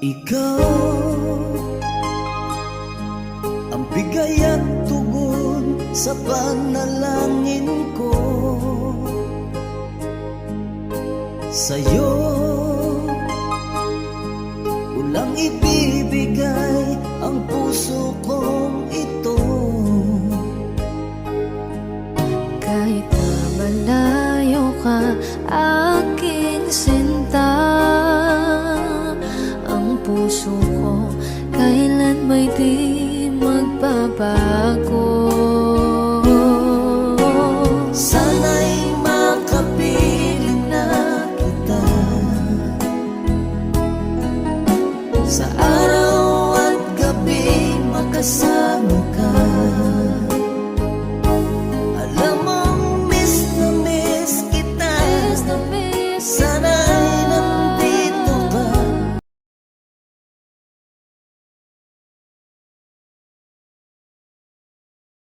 Ikaw ang bigay at tugon sa panalangin ko. Sa'yo ulang ibibigay ang puso kong ito. Kahit na malayo ka, aking sinta, ang puso ko kailan may di magbabago.